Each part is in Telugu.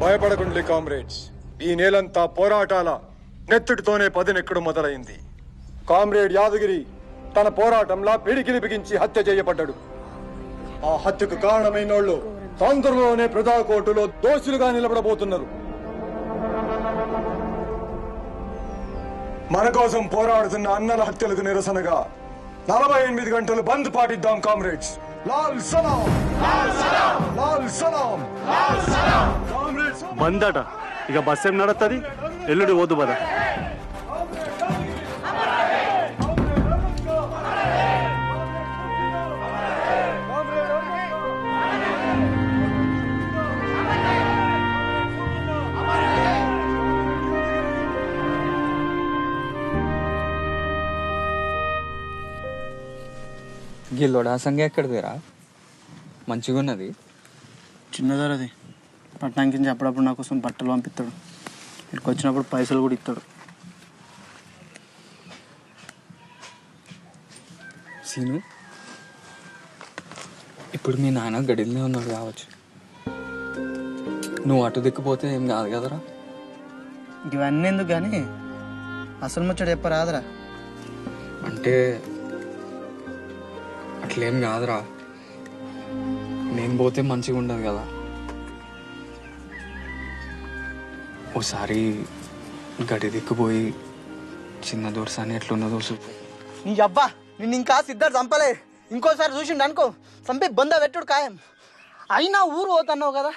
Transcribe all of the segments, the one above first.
భయపడకుండి కామ్రేడ్స్. ఈ నేలంతా పోరాటాల నెత్తుటితోనే పదినెక్కడు మొదలైంది. కామ్రేడ్ యాదగిరి తన పోరాటంలా పిడికిలి బిగించి హత్య చేయబడ్డాడు. ఆ హత్యకు కారణమైనోళ్ళు తొందరలోనే ప్రజాకోర్టులో దోషులుగా నిలబడబోతున్నారు. మన కోసం పోరాడుతున్న అన్నల హత్యలకు నిరసనగా 48 గంటలు బంద్ పాటిద్దాం కామ్రేడ్స్. లాల్ సలాం, లాల్ సలాం. బంద్ అట. ఇక బస్ ఏం నడుస్తుంది? ఎల్లుడి పోదు బదా. గిల్లోడా సంగ ఎక్కడిదిరా? మంచిగా ఉన్నది. చిన్నదరది పట్టణానికి నుంచి అప్పుడప్పుడు నా కోసం బట్టలు పంపిస్తాడు. ఇక్కడికి వచ్చినప్పుడు పైసలు కూడా ఇస్తాడు. సీను, ఇప్పుడు మీ నాన్న గడిలోనే ఉన్నాడు కావచ్చు. నువ్వు అటు దిక్కుపోతే ఏం కాదు కదరా? ఇవన్నీ ఎందుకు కానీ అసలు ముచ్చట చెప్పరాదరా. అంటే అట్లేం కాదురా, నేను పోతే మంచిగా ఉండదు కదా. ఓసారి గడి దిక్కుపోయి చిన్న దోరసాని ఎట్లున్నదో చూపు. నీ అబ్బా, నిన్ను ఇంకా సిద్ధార్థ చంపలే. ఇంకోసారి చూసిండు అనుకో చంపి బొంద పెట్టుడు ఖాయం. అయినా ఊరు పోతున్నావు కదా,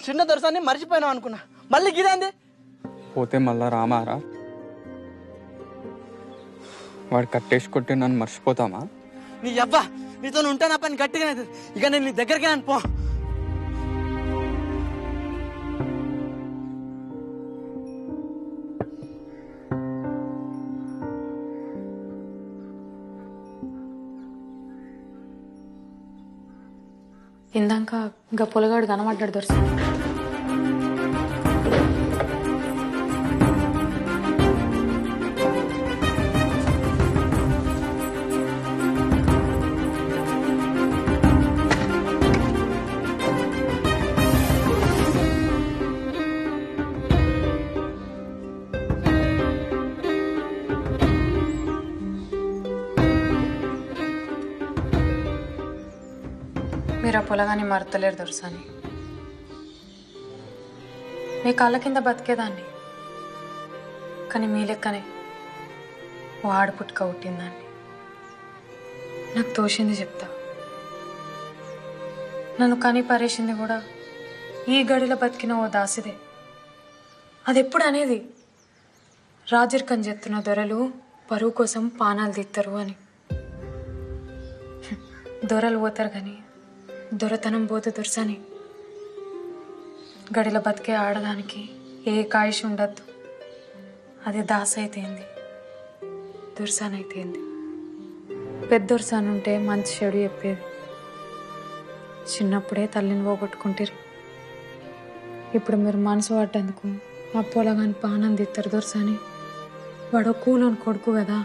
చిన్న దొరసాన్ని మర్చిపోయినావు అనుకున్నా. మళ్ళీ గిదేంది? పోతే మళ్ళా రామారా? వాడు కట్టేసి కొట్టి నన్ను మర్చిపోతామా? నీ అబ్బా, నీతో ఉంటా నా పని గట్టిగా. ఇక నేను నీ దగ్గరికి పో. ఇందాక ఇంకా పొలగాడు కనబడ్డాడు దొరస. మీరు ఆ పొలగాని మరతలేరు దొరసాని. మీ కాళ్ళ కింద బతికేదాన్ని, కానీ మీ లెక్కనే వాడు పుట్టుక పుట్టిందాన్ని. నాకు తోచింది చెప్తా. నన్ను కని పరేసింది కూడా ఈ గడిలో బతికిన ఓ దాసిదే. అది ఎప్పుడు అనేది రాజరికం చెప్తున్న దొరలు పరువు కోసం పానాలు తీస్తారు అని. దొరలు పోతారు కానీ దొరతనం పోతే దొరసని. గడిలో బతికే ఆడదానికి ఏ కాయిష్ ఉండద్దు. అది దాస అయితేంది, దొరసాన్ అయితేంది. పెద్ద దొరసాన్ ఉంటే మంచి చెడు చెప్పేది. చిన్నప్పుడే తల్లిని పోగొట్టుకుంటారు. ఇప్పుడు మీరు మనసు పడ్డందుకు ఆ పొలగాని పానం తిత్తరు దొరసాని. వాడు కూలోని కొడుకు కదా.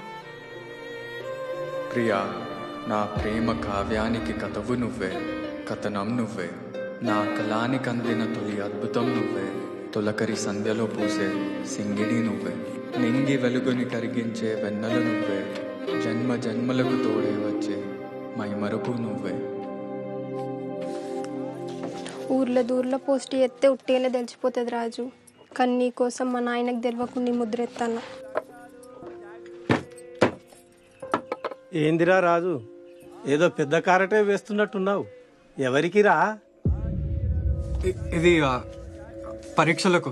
ప్రియా, నా ప్రేమ కావ్యానికి కథవు నువ్వే, కథనం నువ్వే. నా కళానికి అందిన తొలి అద్భుతం నువ్వే. తొలకరి సంధ్యలో పూసే సింగిడి నువ్వే. నింగి వెలుగుని కరిగించే వెన్నెలు నువ్వే. జన్మ జన్మలకు తోడే వచ్చే మైమరుపు నువ్వే. ఊర్లో దూర్లో పోస్ట్ ఎత్తే ఉట్టిగానే తెలిసిపోతుంది రాజు. కానీ నీ కోసం మా నాయనకు తెలియకుండా ముద్ర ఎత్తాను. ఏందిరా రాజు, ఏదో పెద్ద కారటే వేస్తున్నట్టున్నావు. ఎవరికి రా? ఇది పరీక్షలకు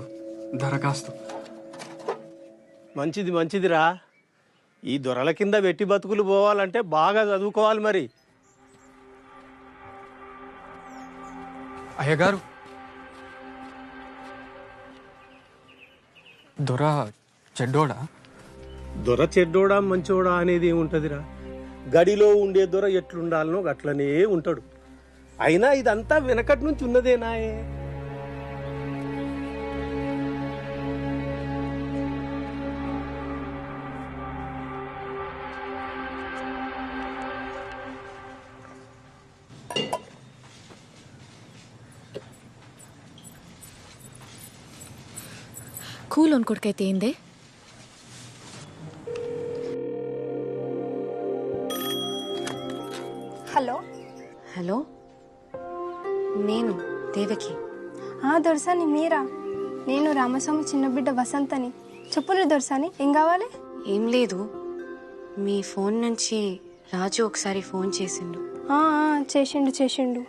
దరఖాస్తు. మంచిది మంచిదిరా. ఈ దొరల కింద వెట్టి బతుకులు పోవాలంటే బాగా చదువుకోవాలి మరి. అయ్యగారు, దొర చెడ్డోడా? దొర చెడ్డోడా మంచోడా అనేది ఏముంటదిరా. గడిలో ఉండే దొర ఎట్లుండాలనో అట్లనే ఉంటాడు. అయినా ఇదంతా వెనకటి నుంచి ఉన్నదేనాయే. కూలోని కొడుకైతే ఏందే? హలో. హలో, నేను దేవకి. దొరసాని మీరా? నేను రామస్వామి చిన్న బిడ్డ వసంతని. చెప్పులు దొరసాని, ఏం కావాలి? ఏం లేదు, మీ ఫోన్ నుంచి రాజు ఒకసారి ఫోన్ చేసిండు. చేసిండు.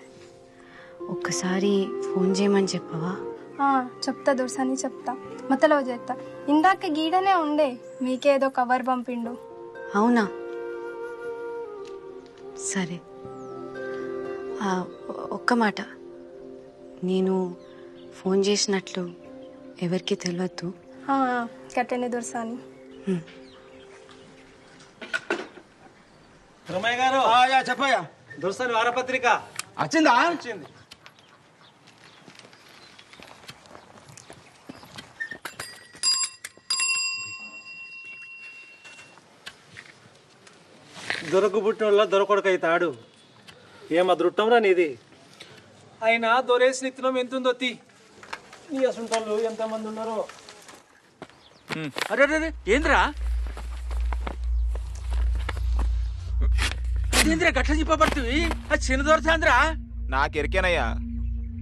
ఒక్కసారి ఫోన్ చేయమని చెప్పవా? చెప్తా దొరసాని, చెప్తా. మతలో చేస్తా. ఇందాక గీడనే ఉండే, మీకేదో కవర్ పంపిండు. అవునా, సరే. ఒక్క మాట, నేను ఫోన్ చేసినట్లు ఎవరికి తెలియద్దు. కట్టెనే దొరసాని. రమయ్య గారు చెప్పయ్యా. దొరసాని వారపత్రిక వచ్చిందా? వచ్చింది. దొరకు పుట్టిన దొరకొడకైతాడు. ఏం అదృష్టంరా నీది. అయినా దొరేసి నిత్యం ఎంతుందో తీ. నీ అసంటోళ్ళు ఎంతమంది ఉన్నారో. అరే ఏంద్రా ఏంద్రా గట్ల చెప్పబడుతుంది? అది చిన్న దొరసాంద్రా. నాకెరికేనయ్యా,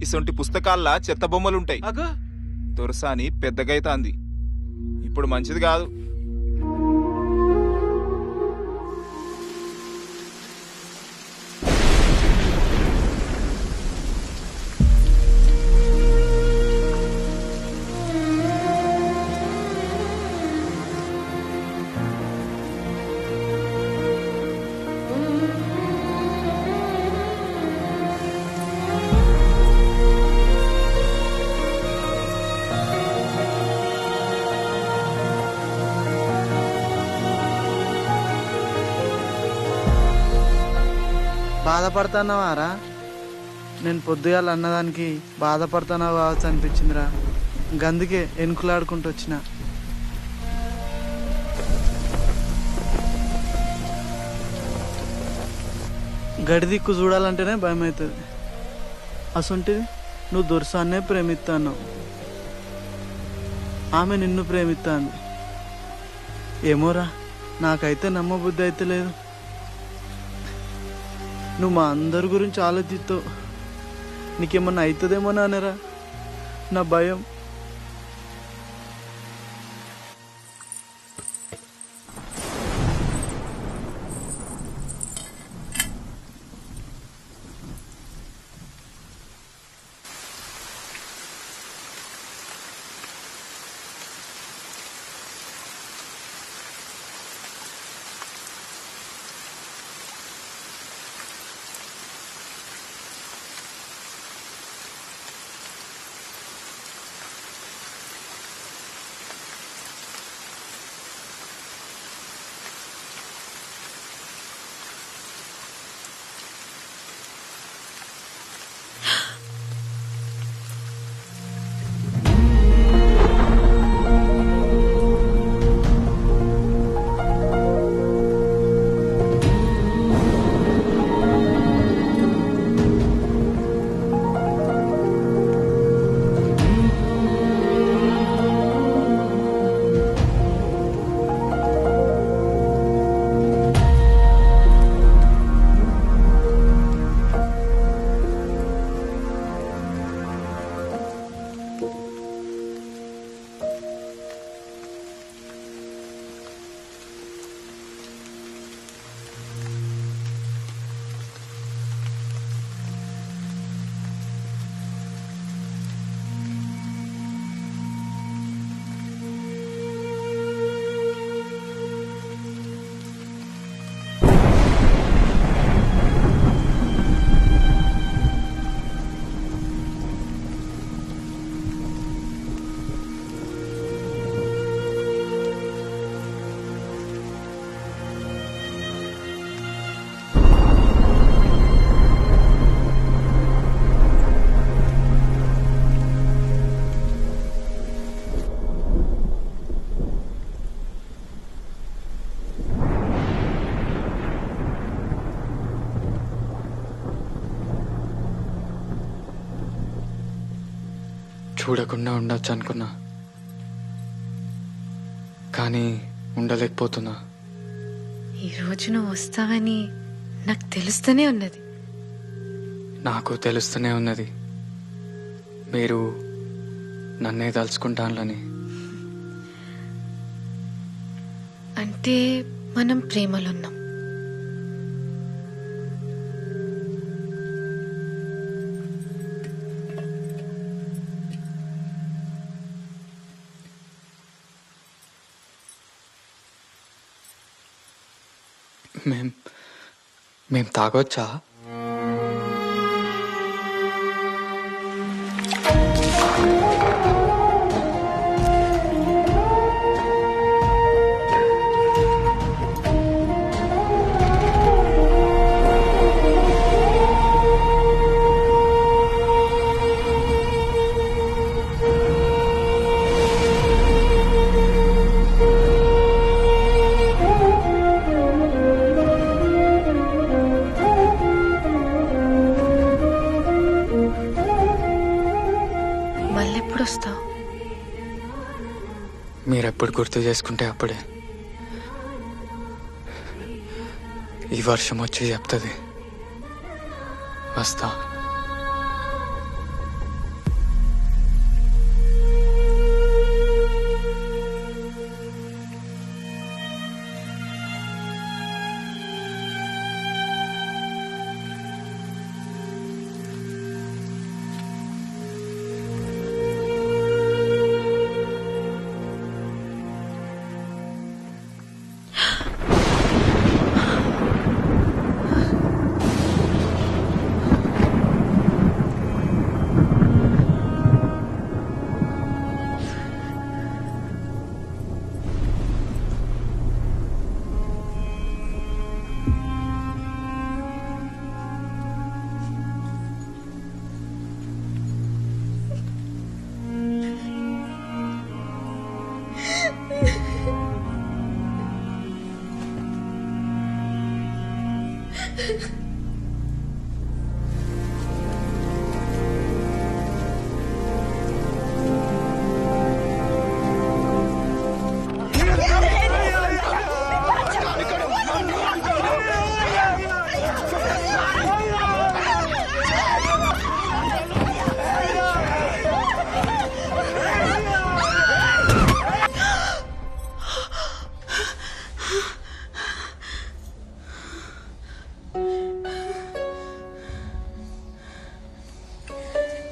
ఇసొంటి పుస్తకాల్లో చెత్త బొమ్మలుంటాయి. అగో దొరసాని పెద్దగైతాంది, ఇప్పుడు మంచిది కాదు. బాధపడుతున్నావారా? నేను పొద్దుగాల అన్నదానికి బాధపడుతున్నావు కావచ్చు అనిపించిందిరా. గందుకే ఎనుకులాడుకుంటూ వచ్చిన. గడి దిక్కు చూడాలంటేనే భయం అవుతుంది. అసొంటిది నువ్వు దొరసాన్నే ప్రేమిస్తాను, ఆమె నిన్ను ప్రేమిస్తాను. ఏమోరా, నాకైతే నమ్మబుద్ధి అయితే లేదు. నువ్వు మా అందరి గురించి ఆలోచిస్తావు. నీకేమన్నా అవుతుందేమో నానేరా, నా భయం. చూడకుండా ఉండొచ్చు అనుకున్నా, కానీ ఉండలేకపోతున్నా. ఈరోజు నువ్వు వస్తావని నాకు తెలుస్తూనే ఉన్నది. నాకు తెలుస్తూనే ఉన్నది మీరు నన్నే తలుచుకుంటానని. అంటే మనం ప్రేమలున్నాం. మేం తాగొచ్చా? మళ్ళెప్పుడు వస్తావు? మీరెప్పుడు గుర్తు చేసుకుంటే అప్పుడే. ఈ వర్షం వచ్చి చెప్తుంది వస్తా.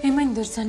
ఏమైంది దొరసాని?